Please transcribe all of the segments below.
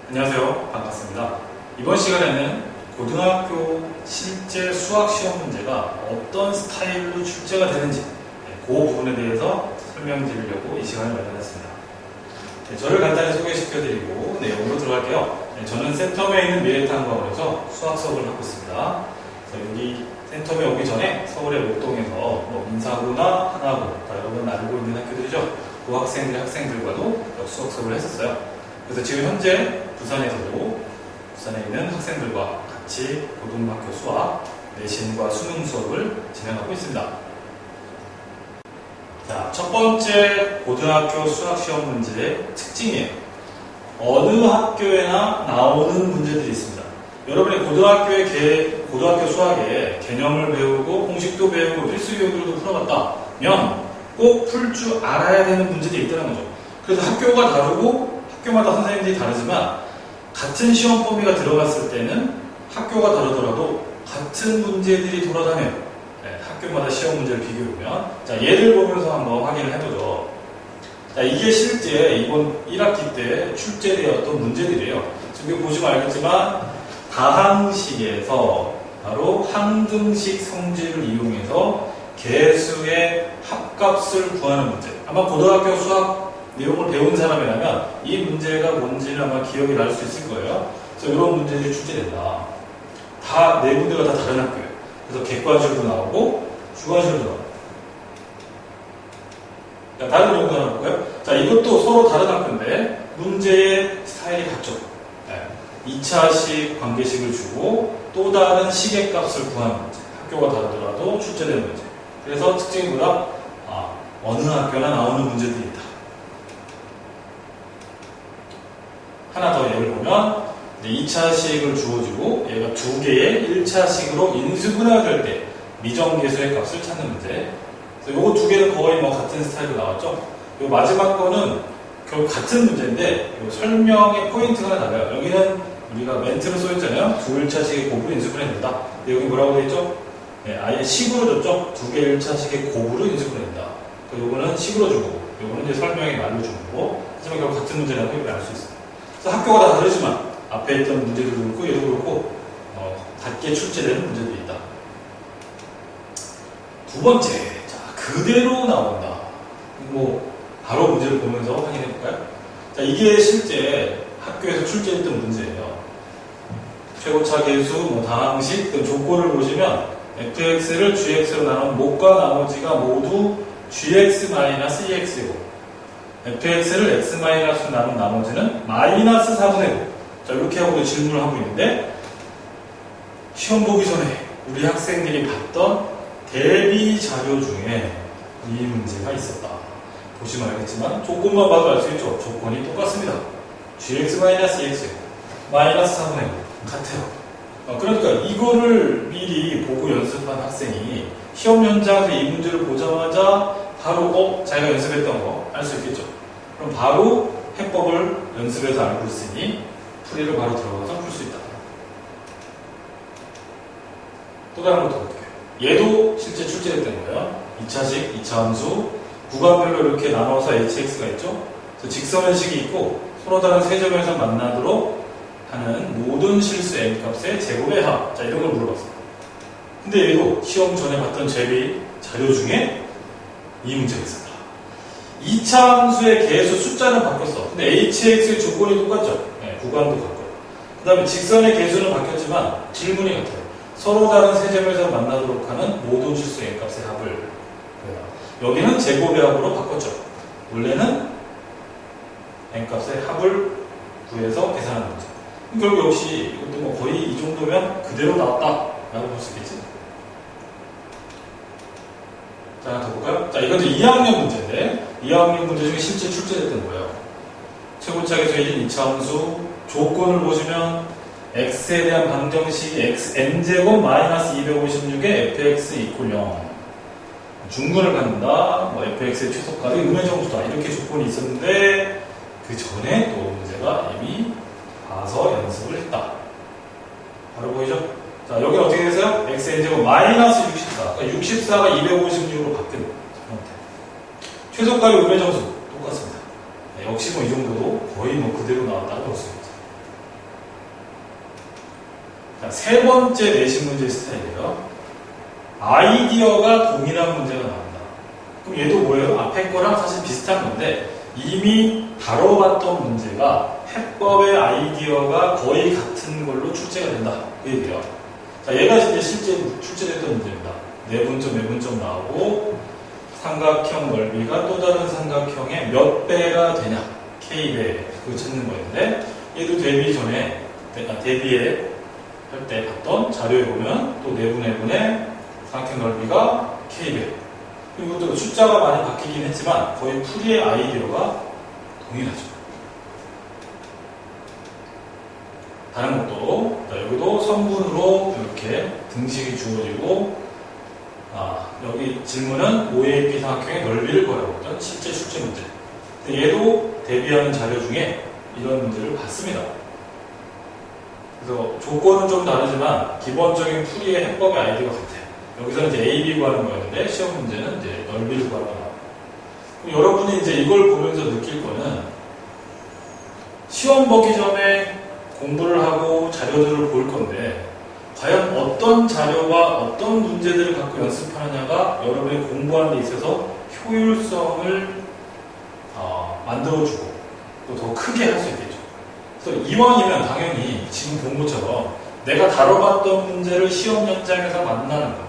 안녕하세요. 반갑습니다. 이번 시간에는 고등학교 실제 수학 시험 문제가 어떤 스타일로 출제가 되는지 그 부분에 대해서 설명드리려고 이 시간을 마련했습니다. 저를 간단히 소개시켜드리고 내용으로 들어갈게요. 저는 센텀에 있는 미래탄과학원에서 수학 수업을 하고 있습니다. 여기 센텀에 오기 전에 서울의 목동에서 인사고나 하나고, 여러분 알고 있는 학교들이죠. 그 학생들과도 수학 수업을 했었어요. 그래서 지금 현재 부산에서도 부산에 있는 학생들과 같이 고등학교 수학, 내신과 수능 수업을 진행하고 있습니다. 자, 첫 번째 고등학교 수학 시험 문제의 특징이에요. 어느 학교에나 나오는 문제들이 있습니다. 여러분이 고등학교 수학에 개념을 배우고 공식도 배우고 필수 교육들도 풀어봤다면 꼭 풀 줄 알아야 되는 문제들이 있다는 거죠. 그래서 학교가 다르고 학교마다 선생님들이 다르지만 같은 시험 범위가 들어갔을 때는 학교가 다르더라도 같은 문제들이 돌아다녀요. 학교마다 시험 문제를 비교해보면. 자, 예를 보면서 한번 확인을 해보죠. 자, 이게 실제 이번 1학기 때 출제되었던 문제들이에요. 지금 보시면 알겠지만 다항식에서 바로 항등식 성질을 이용해서 개수의 합값을 구하는 문제. 아마 고등학교 수학 내용을 배운 사람이라면 이 문제가 뭔지는 아마 기억이 날 수 있을 거예요. 그래서 이런 문제들이 출제된다. 다, 네 군데가 다 다른 학교예요. 그래서 객관식으로 나오고 주관식으로 나오고. 자, 다른 경우 하나 볼까요? 자, 이것도 서로 다른 학교인데 문제의 스타일이 같죠. 2차식 관계식을 주고 또 다른 식의 값을 구하는 문제. 학교가 다르더라도 출제되는 문제. 그래서 특징이 뭐다? 어느 학교나 나오는 문제들이 있다. 하나 더 예를 보면 2차식을 주어지고 얘가 두 개의 1차식으로 인수분해가 될 때 미정계수의 값을 찾는 문제. 그래서 요거 두 개는 거의 같은 스타일로 나왔죠. 요 마지막 거는 결국 같은 문제인데 요 설명의 포인트가 달라요. 여기는 우리가 멘트로 써있잖아요. 두 1차식의 곱으로 인수분해 된다. 근데 여기 뭐라고 되어 있죠? 아예 식으로 줬죠. 두 개 1차식의 곱으로 인수분해 된다. 요거는 식으로 주고 요거는 이제 설명의 말로 주는 거고. 하지만 결국 같은 문제라는 걸 알 수 있어요. 그래서 학교가 다 다르지만 앞에 있던 문제도 그렇고 얘도 그렇고 같게 출제되는 문제들이 있다. 두 번째, 자, 그대로 나온다. 바로 문제를 보면서 확인해 볼까요? 자, 이게 실제 학교에서 출제했던 문제예요. 최고차 계수, 다항식 등 조건을 보시면 fx를 gx로 나눈 목과 나머지가 모두 gx-2x이고 fx를 x-로 나눈 나머지는 마이너스 4분의 5. 자, 이렇게 하고 질문을 하고 있는데 시험 보기 전에 우리 학생들이 봤던 대비 자료 중에 이 문제가 있었다. 보시면 알겠지만 조건만 봐도 알 수 있죠. 조건이 똑같습니다. gx-2x 마이너스 4분의 5 같아요. 그러니까 이거를 미리 보고 연습한 학생이 시험 현장에서 이 문제를 보자마자 바로 자기가 연습했던 거 알 수 있겠죠. 그럼 바로 해법을 연습해서 알고 있으니 풀이를 바로 들어가서 풀 수 있다. 또 다른 것도 볼게요. 얘도 실제 출제됐던 거예요. 2차식, 2차 함수, 구간별로 이렇게 나눠서 hx가 있죠. 그래서 직선의식이 있고 서로 다른 세 점에서 만나도록 하는 모든 실수 n값의 제곱의 합. 자, 이런 걸 물어봤어요. 근데 얘도 시험 전에 봤던 제비 자료 중에 이 문제가 있었다. 2차 함수의 개수 숫자는 바뀌었어. 근데 hx의 조건이 똑같죠. 구간도 같고. 그 다음에 직선의 개수는 바뀌었지만 질문이 같아요. 서로 다른 세 점에서 만나도록 하는 모든 실수 n값의 합을. 여기는 제곱의 합으로 바꿨죠. 원래는 n값의 합을 구해서 계산하는 문제. 결국 역시 이것도 거의 이 정도면 그대로 나왔다 라고 볼 수 있겠지. 자, 하나 더 볼까요? 자, 이건 이제 2학년 문제인데 2학년 문제 중에 실제 출제됐던 거예요. 최고차 계수의 2차 함수 조건을 보시면 x에 대한 방정식이 n제곱 마이너스 256에 fx 이퀄 0 중근을 갖는다. fx의 최소값이 음의 정수다. 이렇게 조건이 있었는데 그 전에 또 문제가 이미 봐서 연습을 했다. 바로 보이죠? 자, 여기는 어떻게 됐어요? xn제곱 마이너스 64. 그러니까 64가 256으로 바뀐 형태. 최소값이 음의 정수 똑같습니다. 역시 이 정도도 거의 그대로 나왔다고 볼 수 있죠. 자, 세 번째 내신 문제 스타일이에요. 아이디어가 동일한 문제가 나온다. 그럼 얘도 뭐예요? 앞에 거랑 사실 비슷한 건데 이미 다뤄봤던 문제가 해법의 아이디어가 거의 같은 걸로 출제가 된다. 그 얘기예요. 자, 얘가 이제 실제 출제됐던 문제입니다. 내분점, 외분점 나오고 삼각형 넓이가 또 다른 삼각형의 몇 배가 되냐? K배. 그거 찾는 거였는데 얘도 대비에 할 때 봤던 자료에 보면 또 내분의 삼각형 넓이가 K배. 그리고 또 숫자가 많이 바뀌긴 했지만 거의 풀이의 아이디어가 동일하죠. 다른 것도 여기도 선분으로 이렇게 등식이 주어지고 여기 질문은 OAP 삼각형의 넓이를 구하라고 했던 실제 출제 문제. 얘도 대비하는 자료 중에 이런 문제를 봤습니다. 그래서 조건은 좀 다르지만 기본적인 풀이의 해법의 아이디어가 같아요. 여기서는 이제 A, B 구하는 거였는데 시험 문제는 이제 넓이를 구하는 거예요. 그럼 여러분이 이제 이걸 보면서 느낄 거는 시험 보기 전에 공부를 하고 자료들을 볼 건데 과연 어떤 자료와 어떤 문제들을 갖고 연습하느냐가 여러분이 공부하는 데 있어서 효율성을 만들어주고 또 더 크게 할 수 있겠죠. 그래서 이왕이면 당연히 지금 본 것처럼 내가 다뤄봤던 문제를 시험 현장에서 만나는 것,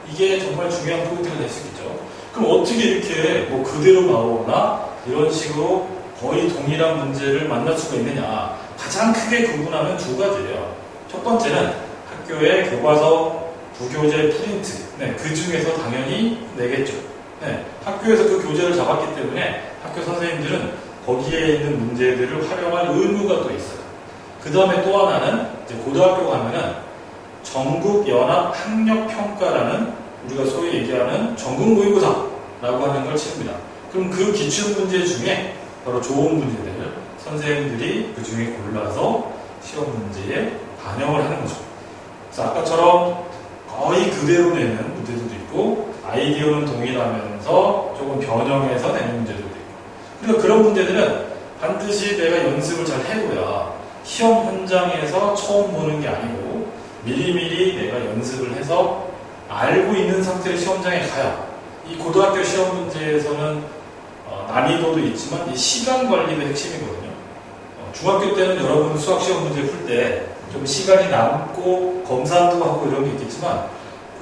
이게 정말 중요한 포인트가 될 수 있겠죠. 그럼 어떻게 이렇게 뭐 그대로 나오거나 이런 식으로 거의 동일한 문제를 만날 수가 있느냐. 가장 크게 구분하면 두 가지예요. 첫 번째는 학교의 교과서 부교재 프린트. 그 중에서 당연히 내겠죠. 학교에서 그 교재를 잡았기 때문에 학교 선생님들은 거기에 있는 문제들을 활용할 의무가 또 있어요. 그 다음에 또 하나는 이제 고등학교 가면은 전국연합학력평가라는 우리가 소위 얘기하는 전국모의고사라고 하는 걸 치릅니다. 그럼 그 기출문제 중에 바로 좋은 문제들 선생님들이 그 중에 골라서 시험 문제에 반영을 하는 거죠. 그래서 아까처럼 거의 그대로 내는 문제들도 있고 아이디어는 동일하면서 조금 변형해서 내는 문제들도 있고 그리고 그런 문제들은 반드시 내가 연습을 잘 해둬야 시험 현장에서 처음 보는 게 아니고 미리미리 내가 연습을 해서 알고 있는 상태로 시험장에 가야 이 고등학교 시험 문제에서는 난이도도 있지만 이 시간 관리가 핵심이거든요. 중학교 때는 여러분 수학 시험 문제 풀 때 좀 시간이 남고 검사도 하고 이런 게 있겠지만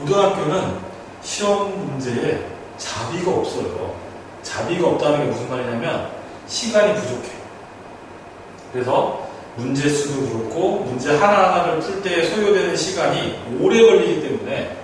고등학교는 시험 문제에 자비가 없어요. 자비가 없다는 게 무슨 말이냐면 시간이 부족해. 그래서 문제 수도 그렇고 문제 하나하나를 풀 때 소요되는 시간이 오래 걸리기 때문에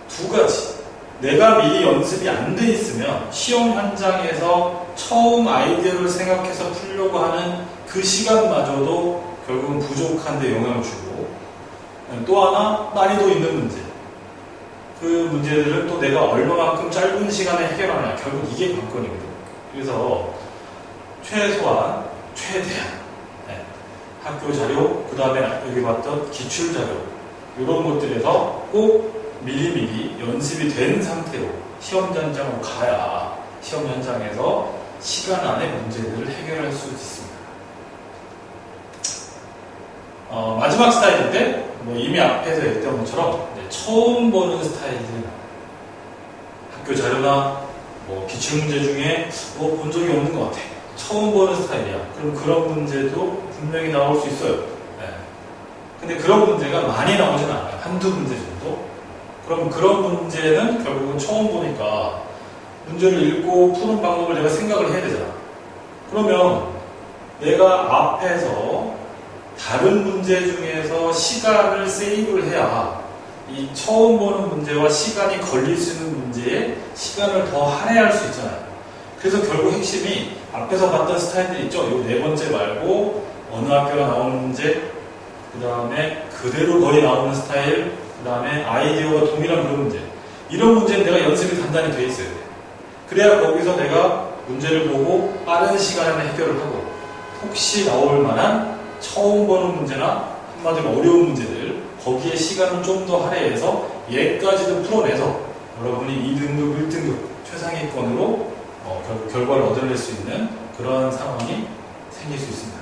두 가지. 내가 미리 연습이 안 돼 있으면 시험 현장에서 처음 아이디어를 생각해서 풀려고 하는 그 시간마저도 결국은 부족한데 영향을 주고 또 하나 난이도 있는 문제. 그 문제들은 또 내가 얼마만큼 짧은 시간에 해결하냐. 결국 이게 관건이거든요. 그래서 최소한, 최대한 학교 자료, 그 다음에 여기 봤던 기출 자료 이런 것들에서 꼭 미리미리 연습이 된 상태로 시험 현장으로 가야 시험 현장에서 시간 안에 문제들을 해결할 수 있습니다. 마지막 스타일인데 뭐 이미 앞에서 얘기했던 것처럼 처음 보는 스타일들이 나와요. 학교 자료나 뭐 기출문제 중에 뭐 본 적이 없는 것 같아. 처음 보는 스타일이야. 그럼 그런 문제도 분명히 나올 수 있어요. 근데 그런 문제가 많이 나오진 않아요. 한두 문제 정도. 그럼 그런 문제는 결국은 처음 보니까 문제를 읽고 푸는 방법을 내가 생각을 해야 되잖아. 그러면 내가 앞에서 다른 문제 중에서 시간을 세이브를 해야 이 처음 보는 문제와 시간이 걸릴 수 있는 문제에 시간을 더 할애할 수 있잖아요. 그래서 결국 핵심이 앞에서 봤던 스타일들이 있죠. 이 네 번째 말고 어느 학교가 나오는 문제, 그 다음에 그대로 거의 나오는 스타일, 그 다음에 아이디어가 동일한 그런 문제. 이런 문제는 내가 연습이 단단히 돼 있어야 돼. 그래야 거기서 내가 문제를 보고 빠른 시간 안에 해결을 하고 혹시 나올 만한 처음 보는 문제나 한마디로 어려운 문제들 거기에 시간을 좀 더 할애해서 얘까지도 풀어내서 여러분이 2등급, 1등급 최상위권으로 결과를 얻어낼 수 있는 그런 상황이 생길 수 있습니다.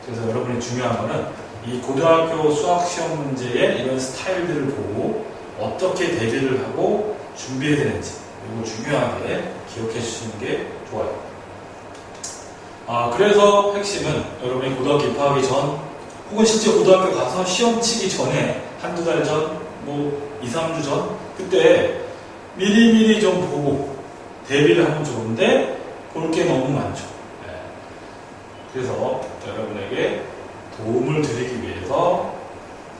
그래서 여러분이 중요한 거는 이 고등학교 수학 시험 문제의 이런 스타일들을 보고 어떻게 대비를 하고 준비해야 되는지 이거 중요하게 기억해 주시는 게 좋아요. 그래서 핵심은 여러분이 고등학교 입학하기 전 혹은 실제 고등학교 가서 시험 치기 전에 한두 달 전, 뭐 2, 3주 전 그때 미리미리 좀 보고 대비를 하면 좋은데 볼 게 너무 많죠. 그래서 여러분에게 도움을 드리기 위해서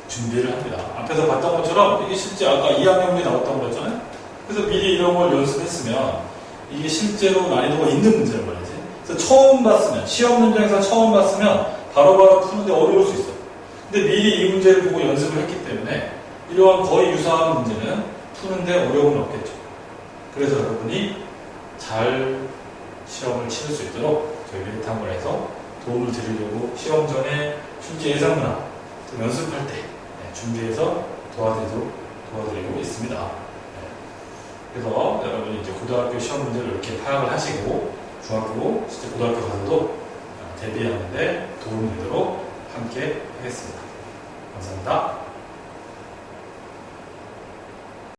준비를 합니다. 앞에서 봤던 것처럼 이게 실제 아까 2학년에 나왔다고 그랬잖아요. 그래서 미리 이런 걸 연습했으면 이게 실제로 난이도가 있는 문제란 말이지. 그래서 처음 봤으면, 시험 문장에서 처음 봤으면 바로바로 푸는데 어려울 수 있어요. 근데 미리 이 문제를 보고 연습을 했기 때문에 이러한 거의 유사한 문제는 푸는데 어려움은 없겠죠. 그래서 여러분이 잘 시험을 치를 수 있도록 저희 미래탐구에서 도움을 드리려고 시험 전에 실제 예상문화 연습할 때 준비해서 도와드리고 있습니다. 그래서 여러분이 이제 고등학교 시험 문제를 이렇게 파악을 하시고 중학교, 실제 고등학교 가서도 대비하는데 도움이 되도록 함께 하겠습니다. 감사합니다.